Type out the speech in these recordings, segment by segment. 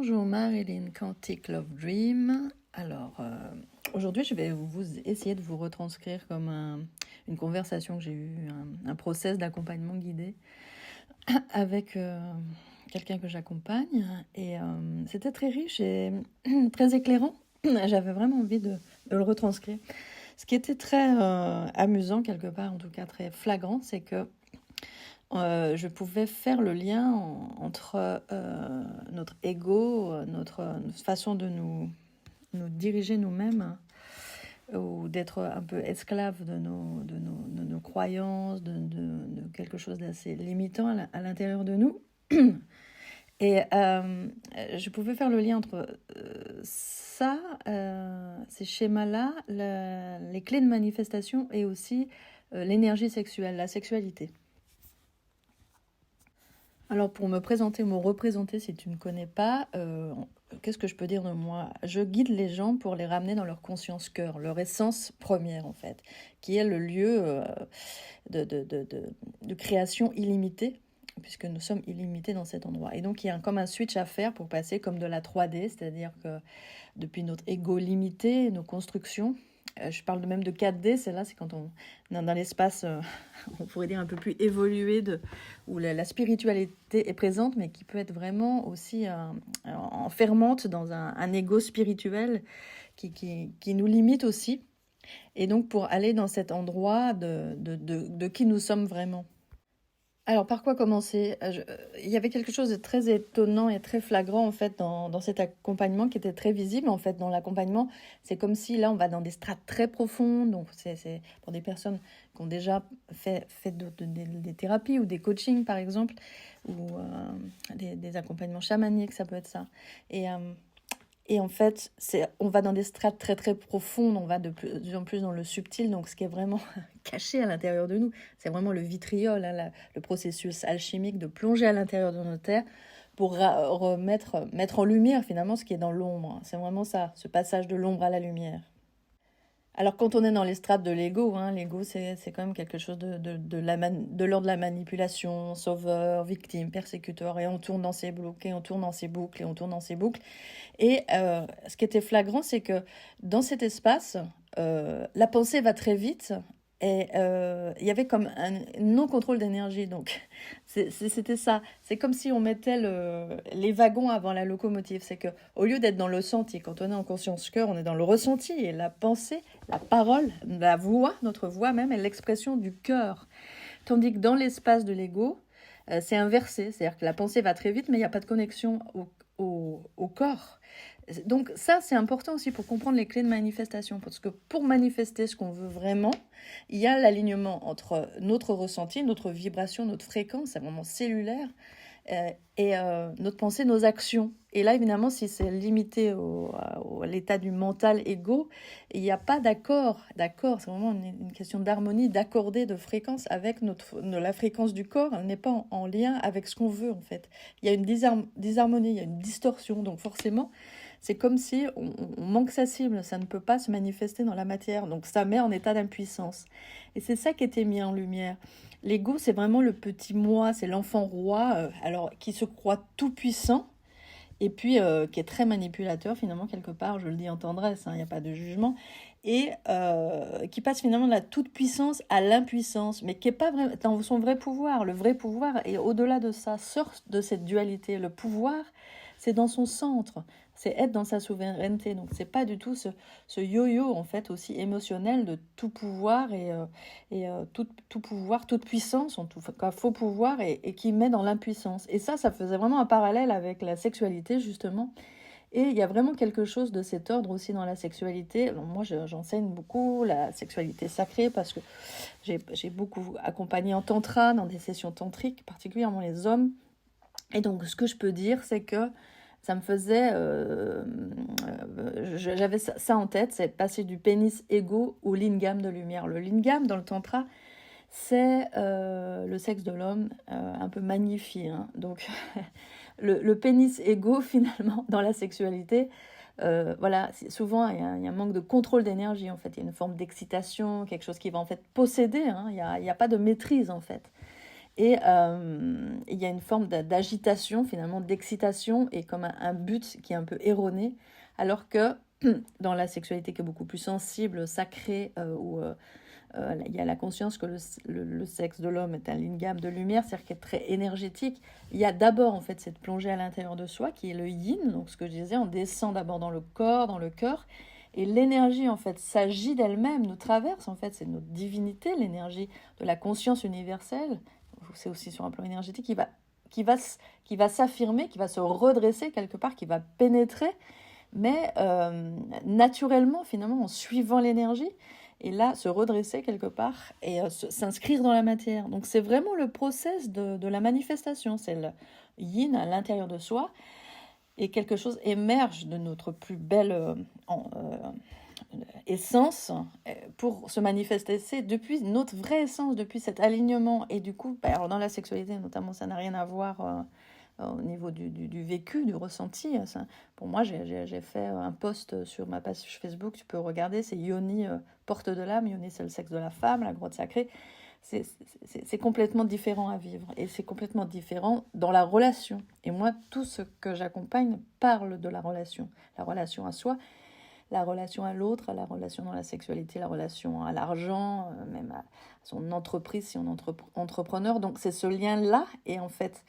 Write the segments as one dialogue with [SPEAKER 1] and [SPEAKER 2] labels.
[SPEAKER 1] Bonjour Marilyn, Quantic Love Dream. Alors, aujourd'hui, je vais essayer de vous retranscrire comme une conversation que j'ai eue, un process d'accompagnement guidé avec quelqu'un que j'accompagne. Et c'était très riche et très éclairant. J'avais vraiment envie de le retranscrire. Ce qui était très amusant, quelque part, en tout cas très flagrant, c'est que je pouvais faire le lien entre notre ego, notre façon de nous diriger nous-mêmes, ou d'être un peu esclave de nos croyances, de quelque chose d'assez limitant à l'intérieur de nous. Et je pouvais faire le lien entre ça, ces schémas-là, les clés de manifestation et aussi l'énergie sexuelle, la sexualité. Alors pour me présenter, me représenter, si tu ne me connais pas, qu'est-ce que je peux dire de moi? Je guide les gens pour les ramener dans leur conscience cœur, leur essence première en fait, qui est le lieu de création illimitée, puisque nous sommes illimités dans cet endroit. Et donc il y a comme un switch à faire pour passer comme de la 3D, c'est-à-dire que depuis notre ego limité, nos constructions, je parle même de 4D, c'est quand on est dans l'espace, on pourrait dire un peu plus évolué, où la spiritualité est présente, mais qui peut être vraiment aussi enfermante dans un ego spirituel qui nous limite aussi. Et donc pour aller dans cet endroit de qui nous sommes vraiment. Alors, par quoi commencer? Il y avait quelque chose de très étonnant et très flagrant, en fait, dans cet accompagnement qui était très visible. En fait, dans l'accompagnement, c'est comme si, là, on va dans des strates très profondes. Donc, c'est pour des personnes qui ont déjà fait des thérapies ou des coachings, par exemple, ou des accompagnements chamaniques, ça peut être ça. Et en fait, on va dans des strates très très profondes, on va de plus en plus dans le subtil, donc ce qui est vraiment caché à l'intérieur de nous, c'est vraiment le vitriol, hein, le processus alchimique de plonger à l'intérieur de nos terres pour mettre en lumière finalement ce qui est dans l'ombre. C'est vraiment ça, ce passage de l'ombre à la lumière. Alors quand on est dans les strates de l'ego, hein, l'ego c'est quand même quelque chose de l'ordre de la manipulation, sauveur, victime, persécuteur, et on tourne dans ces boucles, et on tourne dans ces boucles, et on tourne dans ces boucles. Et ce qui était flagrant, c'est que dans cet espace, la pensée va très vite, et il y avait comme un non-contrôle d'énergie. Donc c'était ça. C'est comme si on mettait les wagons avant la locomotive. C'est que au lieu d'être dans le sentier, quand on est en conscience cœur, on est dans le ressenti, et la pensée, la parole, la voix, notre voix même, est l'expression du cœur. Tandis que dans l'espace de l'ego, c'est inversé. C'est-à-dire que la pensée va très vite, mais il n'y a pas de connexion au corps. Donc ça, c'est important aussi pour comprendre les clés de manifestation. Parce que pour manifester ce qu'on veut vraiment, il y a l'alignement entre notre ressenti, notre vibration, notre fréquence, c'est vraiment cellulaire, et notre pensée, nos actions. Et là, évidemment, si c'est limité à l'état du mental égo, il n'y a pas d'accord. D'accord, c'est vraiment une question d'harmonie, d'accorder de fréquence avec la fréquence du corps. Elle n'est pas en lien avec ce qu'on veut, en fait. Il y a une disharmonie, il y a une distorsion. Donc forcément, c'est comme si on manque sa cible. Ça ne peut pas se manifester dans la matière. Donc ça met en état d'impuissance. Et c'est ça qui était mis en lumière. L'ego, c'est vraiment le petit moi, c'est l'enfant roi, alors qui se croit tout puissant, et puis qui est très manipulateur finalement quelque part, je le dis en tendresse, il n'y a pas de jugement, et qui passe finalement de la toute-puissance à l'impuissance, mais qui n'est pas dans son vrai pouvoir. Le vrai pouvoir est au-delà de ça, sort de cette dualité. Le pouvoir, c'est dans son centre, c'est être dans sa souveraineté. Donc c'est pas du tout ce yo-yo en fait aussi émotionnel de tout pouvoir et tout pouvoir, toute puissance, en tout cas faux pouvoir, et qui met dans l'impuissance. Et ça faisait vraiment un parallèle avec la sexualité justement. Et il y a vraiment quelque chose de cet ordre aussi dans la sexualité. Alors moi, j'enseigne beaucoup la sexualité sacrée parce que j'ai beaucoup accompagné en tantra, dans des sessions tantriques, particulièrement les hommes. Et donc, ce que je peux dire, c'est que ça me faisait... j'avais ça en tête, c'est passer du pénis égo au lingam de lumière. Le lingam, dans le tantra, c'est le sexe de l'homme un peu magnifié. Hein. Donc, le pénis égo, finalement, dans la sexualité, voilà, souvent, il y a un manque de contrôle d'énergie, en fait. Il y a une forme d'excitation, quelque chose qui va, en fait, posséder. Hein. Il y a pas de maîtrise, en fait. Et il y a une forme d'agitation, finalement, d'excitation, et comme un but qui est un peu erroné, alors que dans la sexualité qui est beaucoup plus sensible, sacrée, où il y a la conscience que le sexe de l'homme est un lingam de lumière, c'est-à-dire qu'il est très énergétique. Il y a d'abord en fait cette plongée à l'intérieur de soi qui est le yin, donc ce que je disais, on descend d'abord dans le corps, dans le cœur, et l'énergie en fait s'agit d'elle-même, nous traverse en fait, c'est notre divinité, l'énergie de la conscience universelle, c'est aussi sur un plan énergétique, qui va s'affirmer, qui va se redresser quelque part, qui va pénétrer, mais naturellement finalement en suivant l'énergie, et là se redresser quelque part et s'inscrire dans la matière. Donc c'est vraiment le process de la manifestation, c'est le yin à l'intérieur de soi, et quelque chose émerge de notre plus belle essence pour se manifester. C'est depuis notre vraie essence, depuis cet alignement. Et du coup, alors dans la sexualité notamment, ça n'a rien à voir au niveau du vécu, du ressenti. Ça, pour moi, j'ai fait un post sur ma page Facebook, tu peux regarder, c'est Yoni, porte de l'âme. Yoni, c'est le sexe de la femme, la grotte sacrée. C'est complètement différent à vivre, et c'est complètement différent dans la relation. Et moi, tout ce que j'accompagne parle de la relation à soi, la relation à l'autre, la relation dans la sexualité, la relation à l'argent, même à son entreprise si on est entrepreneur. Donc c'est ce lien-là, et en fait,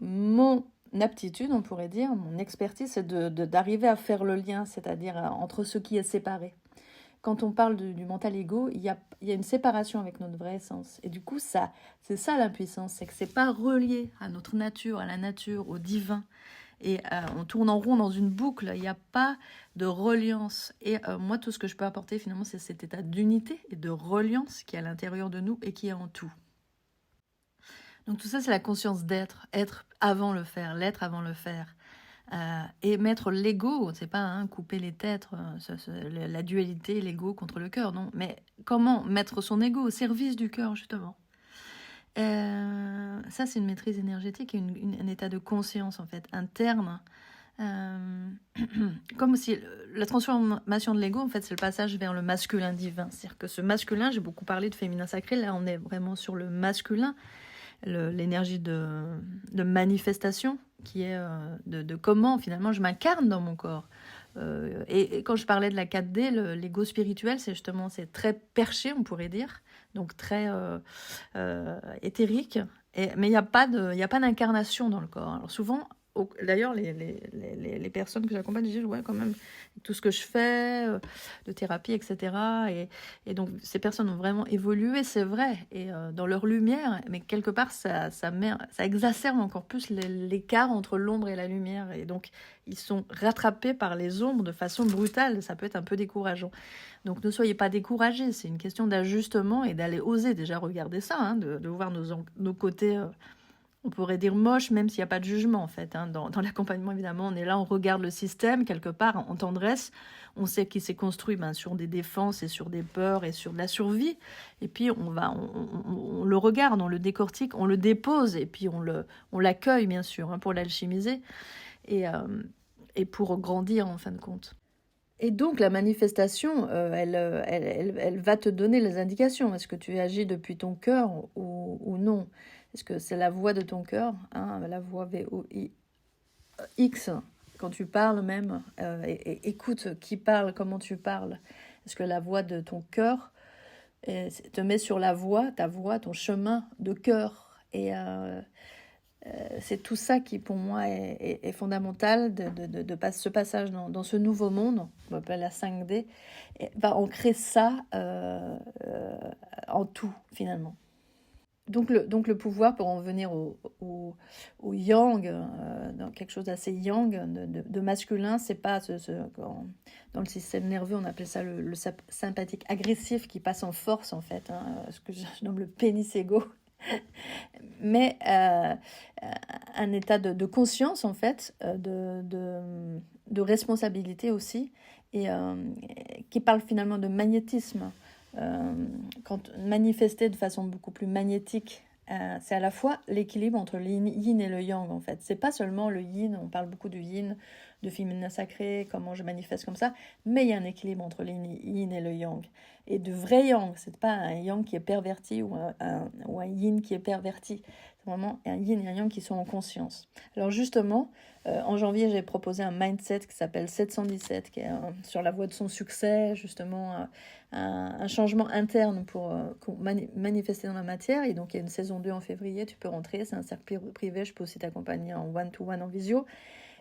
[SPEAKER 1] mon aptitude, on pourrait dire, mon expertise, c'est d'arriver à faire le lien, c'est-à-dire entre ce qui est séparé. Quand on parle du mental ego, il y a une séparation avec notre vraie essence. Et du coup, c'est ça l'impuissance, c'est que c'est pas relié à notre nature, à la nature, au divin. Et on tourne en rond dans une boucle, il n'y a pas de reliance. Et moi, tout ce que je peux apporter, finalement, c'est cet état d'unité et de reliance qui est à l'intérieur de nous et qui est en tout. Donc tout ça, c'est la conscience d'être, être avant le faire, l'être avant le faire. Et mettre l'ego, c'est pas couper les têtes, la dualité, l'ego contre le cœur, non. Mais comment mettre son ego au service du cœur, justement. Ça, c'est une maîtrise énergétique et un état de conscience, en fait, interne. Comme si la transformation de l'ego, en fait, c'est le passage vers le masculin divin. C'est-à-dire que ce masculin, j'ai beaucoup parlé de féminin sacré, là, on est vraiment sur le masculin, l'énergie de manifestation, qui est de comment finalement je m'incarne dans mon corps. Et quand je parlais de la 4D, l'ego spirituel, c'est justement, c'est très perché, on pourrait dire, donc très éthérique, mais il n'y a pas d'incarnation dans le corps. Alors souvent, d'ailleurs, les personnes que j'accompagne disent, ouais, quand même, tout ce que je fais, de thérapie, etc. Et donc, ces personnes ont vraiment évolué, c'est vrai, et dans leur lumière, mais quelque part, ça exacerbe encore plus l'écart entre l'ombre et la lumière. Et donc, ils sont rattrapés par les ombres de façon brutale. Ça peut être un peu décourageant. Donc, ne soyez pas découragés. C'est une question d'ajustement et d'aller oser déjà regarder ça, de voir nos côtés... on pourrait dire moche, même s'il n'y a pas de jugement, en fait. Dans l'accompagnement, évidemment, on est là, on regarde le système, quelque part, en tendresse. On sait qu'il s'est construit sur des défenses et sur des peurs et sur de la survie. Et puis, on le regarde, on le décortique, on le dépose, et puis on l'accueille, bien sûr, pour l'alchimiser et pour grandir, en fin de compte. Et donc, la manifestation, elle va te donner les indications. Est-ce que tu agis depuis ton cœur ou non? Est-ce que c'est la voix de ton cœur, la voix VOIX, quand tu parles même, et écoute qui parle, comment tu parles. Est-ce que la voix de ton cœur te met sur la voie, ta voie, ton chemin de cœur? Et c'est tout ça qui, pour moi, est fondamental de ce passage dans ce nouveau monde, on appelle la 5D, va ancrer ça en tout, finalement. Donc le pouvoir, pour en venir au yang, dans quelque chose d'assez yang, de masculin, c'est pas dans le système nerveux, on appelle ça le sympathique agressif qui passe en force, en fait, ce que je nomme le pénis égo. Mais un état de conscience, en fait, de responsabilité aussi, et qui parle finalement de magnétisme. Quand manifester de façon beaucoup plus magnétique, c'est à la fois l'équilibre entre le yin et le yang, en fait. C'est pas seulement le yin, on parle beaucoup du yin, de féminin sacré, comment je manifeste comme ça, mais il y a un équilibre entre le yin et le yang. Et de vrai yang, c'est pas un yang qui est perverti ou un yin qui est perverti. C'est vraiment un yin et un yang qui sont en conscience. Alors justement, en janvier, j'ai proposé un mindset qui s'appelle 717, qui est sur la voie de son succès, justement un changement interne pour manifester dans la matière. Et donc, il y a une saison 2 en février, tu peux rentrer, c'est un cercle privé, je peux aussi t'accompagner en one-to-one en visio.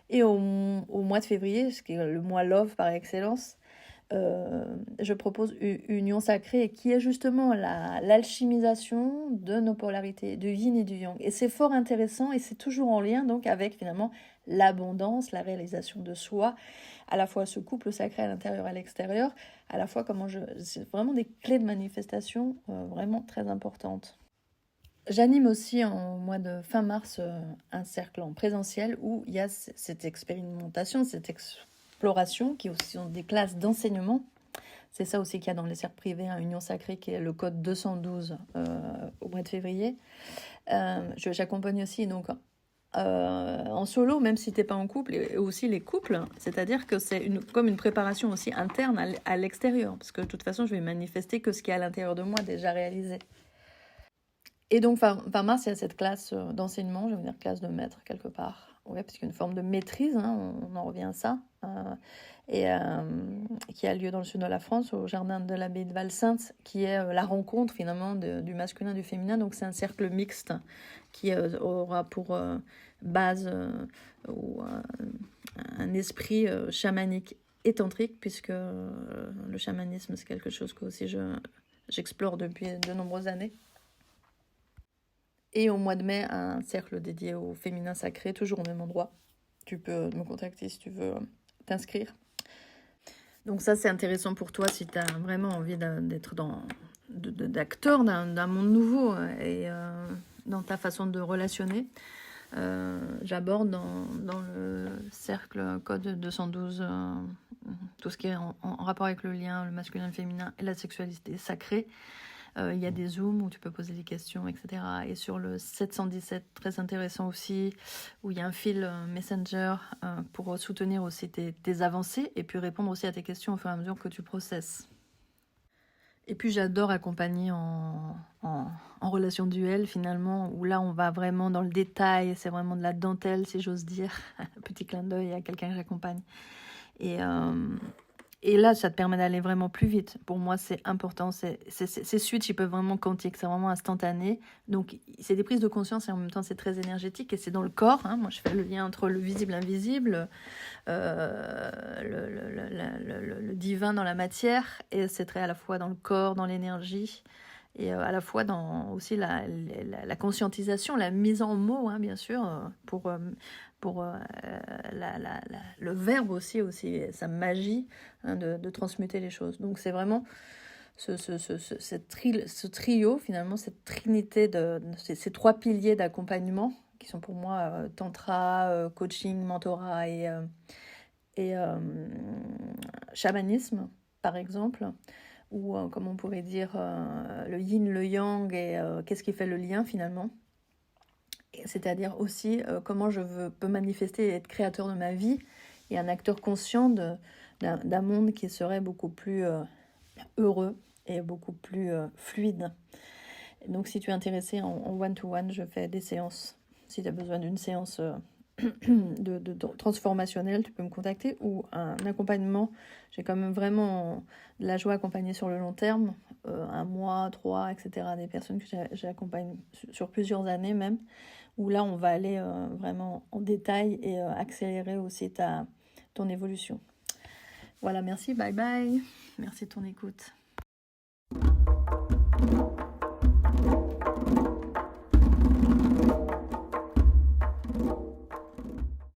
[SPEAKER 1] Et au mois de février, ce qui est le mois Love par excellence, je propose une union sacrée qui est justement l'alchimisation de nos polarités, du yin et du yang. Et c'est fort intéressant et c'est toujours en lien donc avec finalement l'abondance, la réalisation de soi, à la fois ce couple sacré à l'intérieur et à l'extérieur, à la fois c'est vraiment des clés de manifestation vraiment très importantes. J'anime aussi en mois de fin mars un cercle en présentiel où il y a cette expérimentation, cette exploration qui aussi sont des classes d'enseignement. C'est ça aussi qu'il y a dans les cercles privés, hein, Union Sacrée, qui est le code 212 au mois de février. J'accompagne aussi donc en solo, même si tu n'es pas en couple, et aussi les couples, c'est-à-dire que c'est comme une préparation aussi interne à l'extérieur, parce que de toute façon, je vais manifester que ce qui est à l'intérieur de moi déjà réalisé. Et donc, fin mars, il y a cette classe d'enseignement, je vais dire classe de maître quelque part. Ouais, parce qu'il y a une forme de maîtrise, hein, on en revient à ça, qui a lieu dans le sud de la France, au jardin de l'abbaye de Val-Sainte, qui est la rencontre finalement du masculin et du féminin. Donc, c'est un cercle mixte qui aura pour base un esprit chamanique et tantrique, puisque le chamanisme, c'est quelque chose que aussi j'explore depuis de nombreuses années. Et au mois de mai, un cercle dédié au féminin sacré, toujours au même endroit. Tu peux me contacter si tu veux t'inscrire. Donc ça, c'est intéressant pour toi si tu as vraiment envie d'être d'acteur d'un monde nouveau et dans ta façon de relationner. J'aborde dans le cercle code 212 tout ce qui est en rapport avec le lien, le masculin, le féminin et la sexualité sacrée. Il y a des zooms où tu peux poser des questions, etc. Et sur le 717, très intéressant aussi, où il y a un fil Messenger pour soutenir aussi tes avancées et puis répondre aussi à tes questions au fur et à mesure que tu processes. Et puis j'adore accompagner en relation duel finalement, où là on va vraiment dans le détail, c'est vraiment de la dentelle si j'ose dire, petit clin d'œil à quelqu'un que j'accompagne. Et là, ça te permet d'aller vraiment plus vite. Pour moi, c'est important. Ces switches, ils peuvent vraiment quantiques. C'est vraiment instantané. Donc, c'est des prises de conscience et en même temps, c'est très énergétique. Et c'est dans le corps. Hein. Moi, je fais le lien entre le visible et l'invisible, le divin dans la matière. Et c'est très à la fois dans le corps, dans l'énergie. Et à la fois dans aussi la conscientisation, la mise en mots, hein, bien sûr, pour le verbe aussi sa magie hein, de transmuter les choses. Donc c'est vraiment ce trio, finalement, cette trinité, ces trois piliers d'accompagnement qui sont pour moi tantra, coaching, mentorat et chamanisme, par exemple, ou comme on pourrait dire le yin, le yang et qu'est-ce qui fait le lien finalement. C'est-à-dire aussi comment peux manifester et être créateur de ma vie et un acteur conscient d'un monde qui serait beaucoup plus heureux et beaucoup plus fluide. Donc si tu es intéressé en one-to-one, je fais des séances. Si tu as besoin d'une séance de transformationnelle, tu peux me contacter, ou un accompagnement. J'ai quand même vraiment de la joie à accompagner sur le long terme, 1 mois, 3, etc. Des personnes que j'accompagne sur plusieurs années même, où là on va aller vraiment en détail et accélérer aussi ton évolution. Voilà, merci, bye bye, merci de ton écoute.